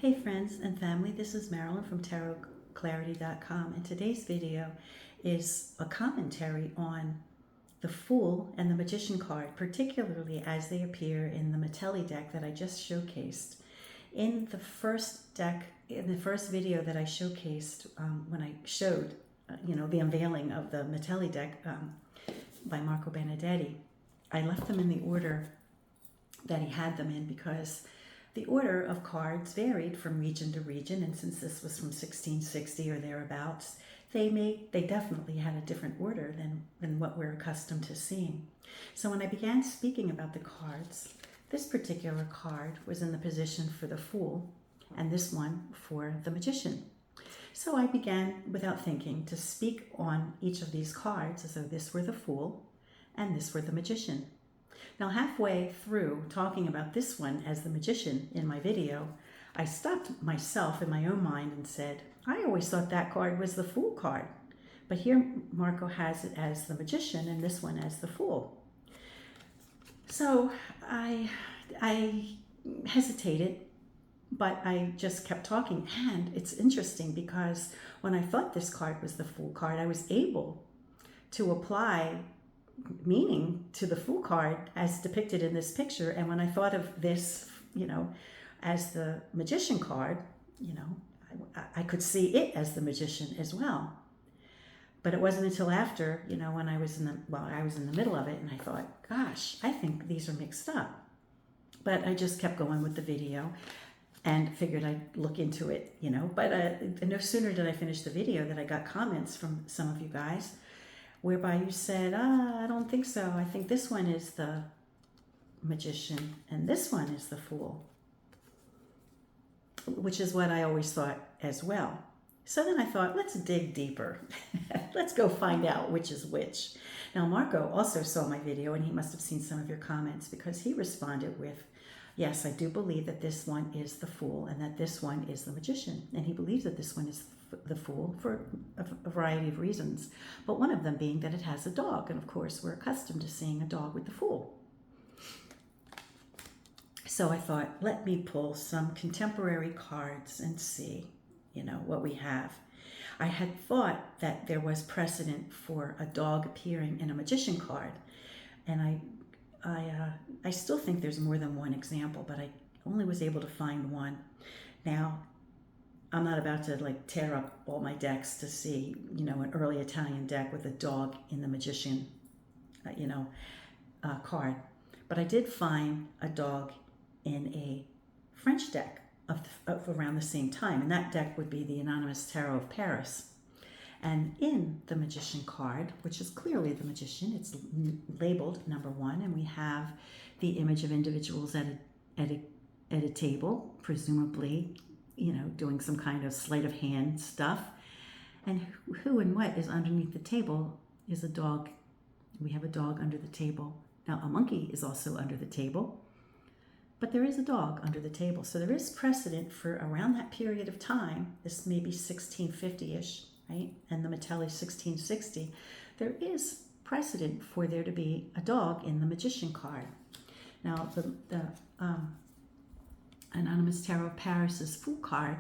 Hey friends and family, this is Marilyn from tarotclarity.com, and today's video is a commentary on the Fool and the Magician card, particularly as they appear in the Mitelli deck that I just showcased. In the first deck, in the first video that I showcased when I showed the unveiling of the Mitelli deck by Marco Benedetti, I left them in the order that he had them in because the order of cards varied from region to region, and since this was from 1660 or thereabouts, they definitely had a different order than what we're accustomed to seeing. So when I began speaking about the cards, this particular card was in the position for the Fool, and this one for the Magician. So I began, without thinking, to speak on each of these cards as though this were the Fool and this were the Magician. Now, halfway through talking about this one as the Magician in my video, I stopped myself in my own mind and said, I always thought that card was the Fool card. But here Marco has it as the Magician and this one as the Fool. So I hesitated, but I just kept talking. And it's interesting because when I thought this card was the Fool card, I was able to apply meaning to the Fool card as depicted in this picture. And when I thought of this, as the Magician card, I could see it as the Magician as well. But it wasn't until after, when I was in the middle of it, and I thought, gosh, I think these are mixed up. But I just kept going with the video and figured I'd look into it, But no sooner did I finish the video that I got comments from some of you guys whereby you said, I don't think so. I think this one is the Magician and this one is the Fool, which is what I always thought as well. So then I thought, let's dig deeper. Let's go find out which is which. Now, Marco also saw my video, and he must have seen some of your comments because he responded with, yes, I do believe that this one is the Fool and that this one is the Magician. And he believes that this one is the Fool for a variety of reasons, but one of them being that it has a dog, and of course we're accustomed to seeing a dog with the Fool. So I thought, let me pull some contemporary cards and see, what we have. I had thought that there was precedent for a dog appearing in a Magician card, and I still think there's more than one example, but I only was able to find one. Now, I'm not about to tear up all my decks to see, an early Italian deck with a dog in the Magician, card. But I did find a dog in a French deck of around the same time, and that deck would be the Anonymous Tarot of Paris. And in the Magician card, which is clearly the Magician, it's labeled number 1, and we have the image of individuals at a table, presumably doing some kind of sleight of hand stuff. And who and what is underneath the table is a dog. We have a dog under the table. Now, a monkey is also under the table, but there is a dog under the table. So there is precedent for around that period of time. This may be 1650-ish, right? And the Mitelli 1660. There is precedent for there to be a dog in the Magician card. Now, the Anonymous Tarot of Paris's Fool card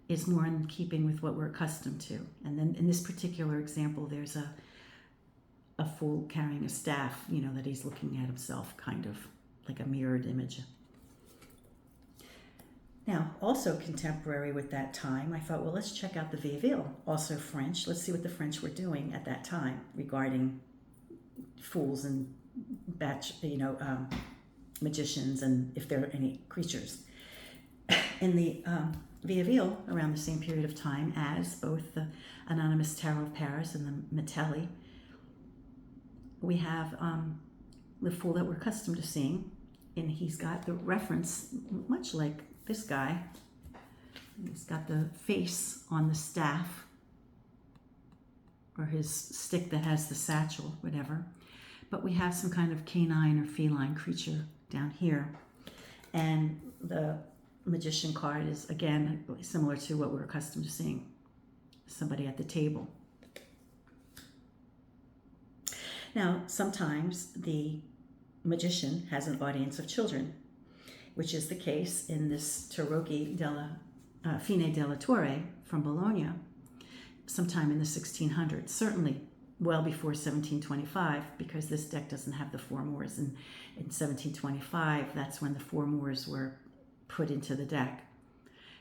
is more in keeping with what we're accustomed to. And then in this particular example, there's a fool carrying a staff, that he's looking at himself, kind of like a mirrored image. Now, also contemporary with that time, I thought, well, let's check out the Vieille, also French. Let's see what the French were doing at that time regarding fools and magicians, and if there are any creatures. In the Vieille, around the same period of time as both the Anonymous Tarot of Paris and the Mitelli, we have the Fool that we're accustomed to seeing, and he's got the reference much like this guy. He's got the face on the staff, or his stick that has the satchel, whatever. But we have some kind of canine or feline creature down here. And the Magician card is, again, similar to what we're accustomed to seeing, somebody at the table. Now, sometimes the Magician has an audience of children, which is the case in this Tarocchi della Fine della Torre from Bologna sometime in the 1600s, certainly well before 1725, because this deck doesn't have the four Moors. And in 1725, that's when the four Moors were put into the deck.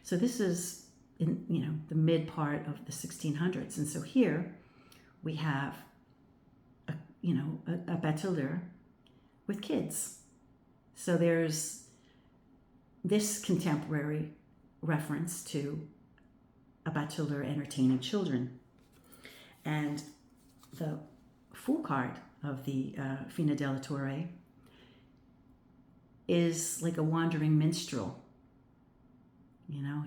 So this is in the mid part of the 1600s. And so here we have a bateleur with kids. So there's this contemporary reference to a bateleur entertaining children. And the Fool card of the Fine della Torre is like a wandering minstrel.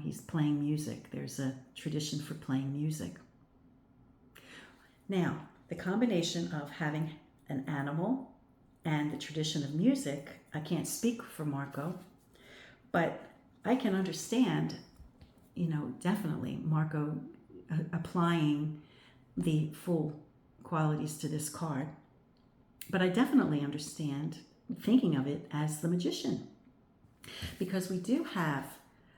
He's playing music. There's a tradition for playing music. Now, the combination of having an animal and the tradition of music, I can't speak for Marco, but I can understand, definitely Marco applying the Fool qualities to this card. But I definitely understand thinking of it as the magician, because we do have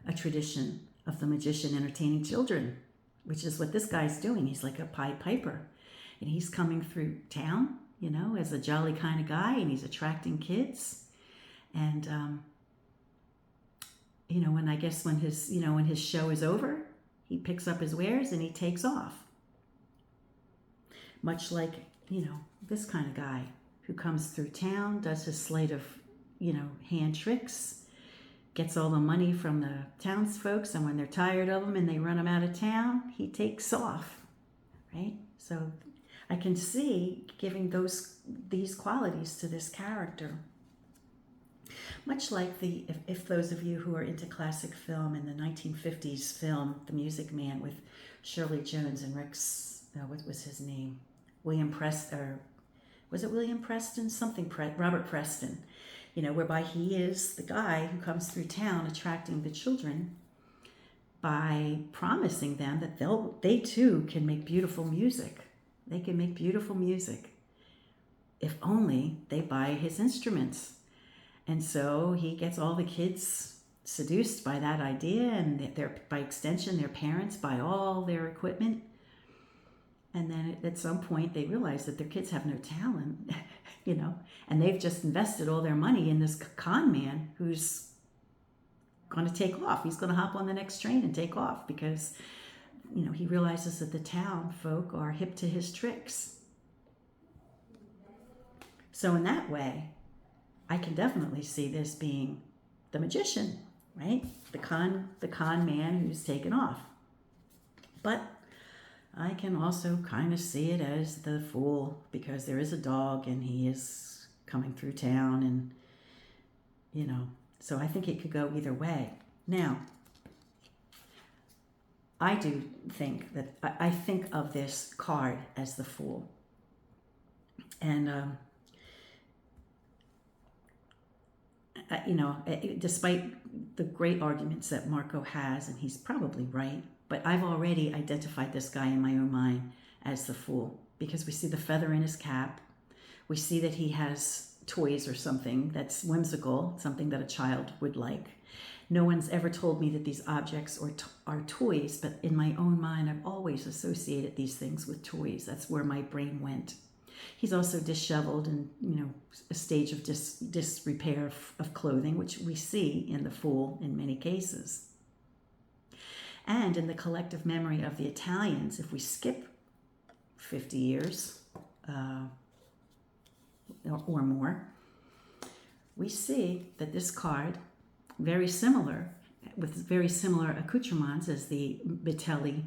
a tradition of the magician entertaining children, which is what this guy's doing. He's like a Pied Piper, and he's coming through town, as a jolly kind of guy, and he's attracting kids. And, when his show is over, he picks up his wares and he takes off. Much like, this kind of guy who comes through town, does his sleight of, hand tricks, gets all the money from the townsfolk, and when they're tired of him and they run him out of town, he takes off, right? So I can see giving these qualities to this character. Much like if those of you who are into classic film, in the 1950s film, The Music Man, with Shirley Jones and what was his name? William Preston, or was it William Preston? Robert Preston. Whereby he is the guy who comes through town attracting the children by promising them that they too can make beautiful music. They can make beautiful music if only they buy his instruments. And so he gets all the kids seduced by that idea, and by extension, their parents buy all their equipment. And then at some point they realize that their kids have no talent, and they've just invested all their money in this con man who's going to take off. He's going to hop on the next train and take off because, he realizes that the town folk are hip to his tricks. So in that way, I can definitely see this being the magician, right? The con man who's taken off. But I can also kind of see it as the Fool, because there is a dog and he is coming through town, and, so I think it could go either way. Now, I do think that I think of this card as the Fool. And, despite the great arguments that Marco has, and he's probably right, but I've already identified this guy in my own mind as the Fool, because we see the feather in his cap. We see that he has toys or something that's whimsical, something that a child would like. No one's ever told me that these objects are toys, but in my own mind, I've always associated these things with toys. That's where my brain went. He's also disheveled and, a stage of disrepair of clothing, which we see in the Fool in many cases. And in the collective memory of the Italians, if we skip 50 years or more, we see that this card, very similar, with very similar accoutrements as the Mitelli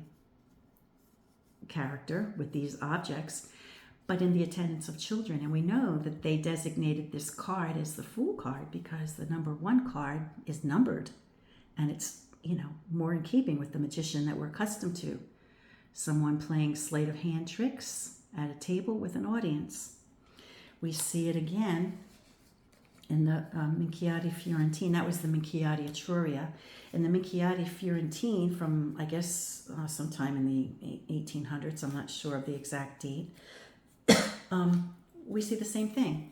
character with these objects, but in the attendance of children. And we know that they designated this card as the Fool card because the number 1 card is numbered, and it's, more in keeping with the magician that we're accustomed to. Someone playing sleight of hand tricks at a table with an audience. We see it again in the Minchiati Fiorentine. That was the Minchiati Etruria. In the Minchiati Fiorentine from, I guess, sometime in the 1800s, I'm not sure of the exact date, we see the same thing.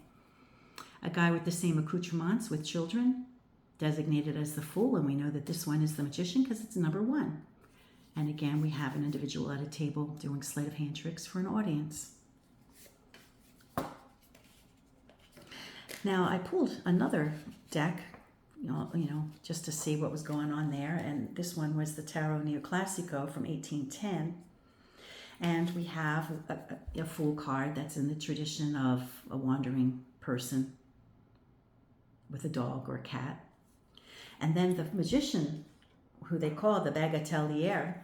A guy with the same accoutrements with children, designated as the Fool, and we know that this one is the Magician because it's number 1. And again, we have an individual at a table doing sleight of hand tricks for an audience. Now, I pulled another deck, you know, just to see what was going on there. And this one was the Tarot Neoclassico from 1810. And we have a Fool card that's in the tradition of a wandering person with a dog or a cat. And then the Magician, who they call the bagatelier,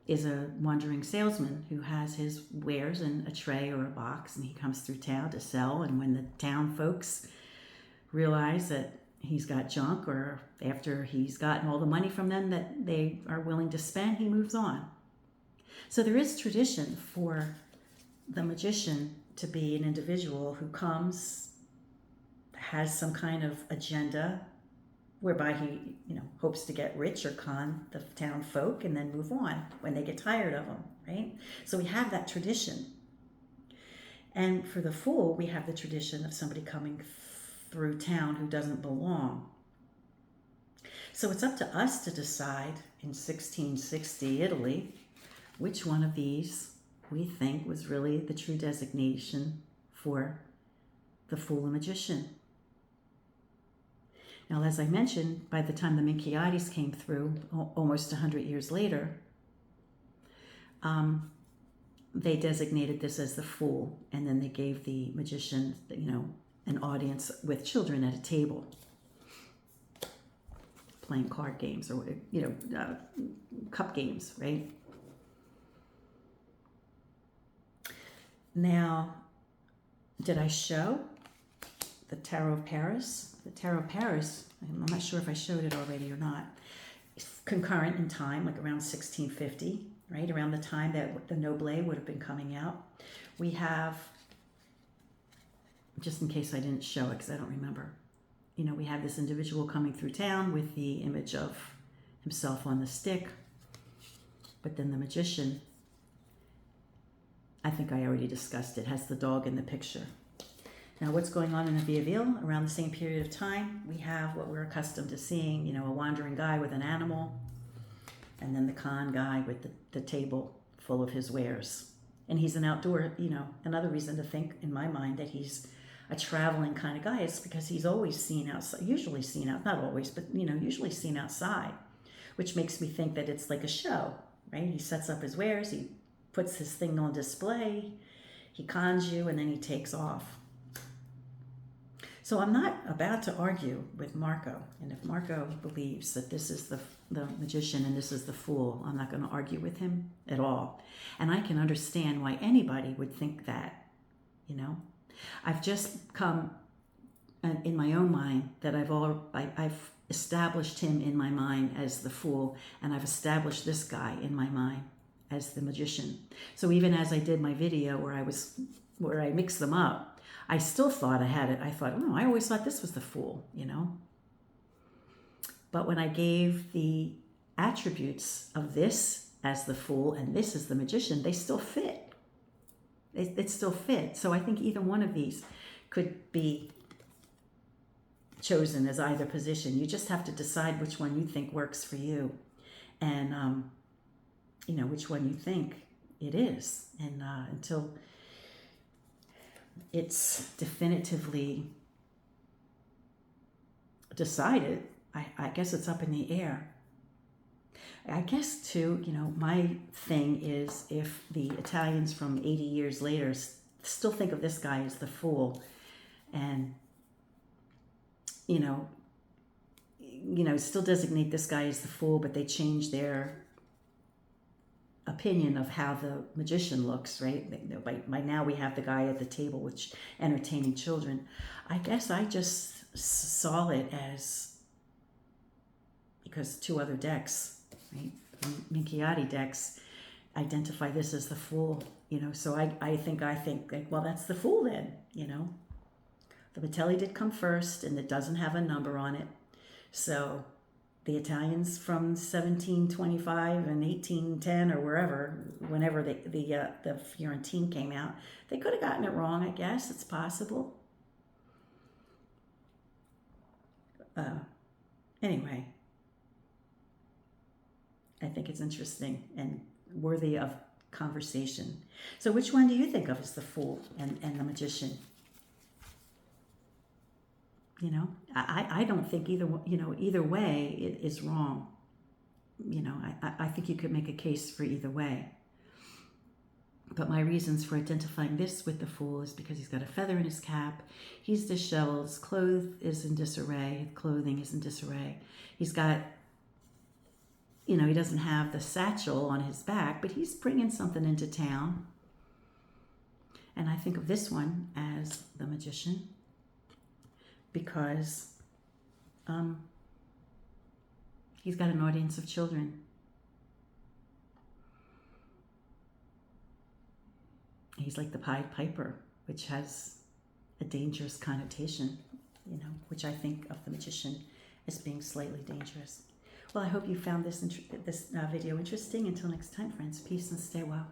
is a wandering salesman who has his wares in a tray or a box, and he comes through town to sell. And when the town folks realize that he's got junk, or after he's gotten all the money from them that they are willing to spend, he moves on. So there is tradition for the Magician to be an individual who comes, has some kind of agenda whereby he, hopes to get rich or con the town folk and then move on when they get tired of him, right? So we have that tradition. And for the Fool, we have the tradition of somebody coming through town who doesn't belong. So it's up to us to decide in 1660 Italy which one of these we think was really the true designation for the Fool and Magician. Now, as I mentioned, by the time the Minchiatis came through, almost 100 years later, they designated this as the Fool, and then they gave the Magician, an audience with children at a table, playing card games or, cup games, right? Now, did I show the Tarot of Paris? The Tarot of Paris, I'm not sure if I showed it already or not. It's concurrent in time, like around 1650, right? Around the time that the Noble would have been coming out. We have, just in case I didn't show it because I don't remember, we have this individual coming through town with the image of himself on the stick. But then the Magician, I think I already discussed it, has the dog in the picture. Now, what's going on in the Via Ville around the same period of time? We have what we're accustomed to seeing, a wandering guy with an animal, and then the con guy with the table full of his wares. And he's an outdoor, another reason to think in my mind that he's a traveling kind of guy is because he's always seen outside, usually seen out, not always, but, usually seen outside, which makes me think that it's like a show, right? He sets up his wares, he puts his thing on display, he cons you, and then he takes off. So I'm not about to argue with Marco. And if Marco believes that this is the Magician and this is the Fool, I'm not going to argue with him at all. And I can understand why anybody would think that, I've just come in my own mind that I've established him in my mind as the Fool, and I've established this guy in my mind as the Magician. So even as I did my video where I mixed them up, I still thought I had it. I thought, I always thought this was the Fool, But when I gave the attributes of this as the Fool and this as the Magician, they still fit. It still fit. So I think either one of these could be chosen as either position. You just have to decide which one you think works for you, and which one you think it is. And until it's definitively decided, I guess it's up in the air. I guess too, my thing is if the Italians from 80 years later still think of this guy as the Fool, and still designate this guy as the Fool, but they change their opinion of how the Magician looks, right? By now we have the guy at the table with entertaining children. I guess I just saw it as, because 2 other decks, right, Minchiati decks, identify this as the Fool, so I think like, well, that's the Fool then, The Mitelli did come first, and it doesn't have a number on it, so the Italians from 1725 and 1810 or whenever the Fiorentine came out, they could have gotten it wrong, I guess. It's possible. Anyway, I think it's interesting and worthy of conversation. So which one do you think of as the Fool and the Magician? You know, I don't think either way it is wrong. You know, I think you could make a case for either way. But my reasons for identifying this with the Fool is because he's got a feather in his cap, he's disheveled, his clothes is in disarray, his clothing is in disarray. He's got, he doesn't have the satchel on his back, but he's bringing something into town. And I think of this one as the Magician because he's got an audience of children. He's like the Pied Piper, which has a dangerous connotation, which I think of the Magician as being slightly dangerous. Well, I hope you found this video interesting. Until next time, friends, peace and stay well.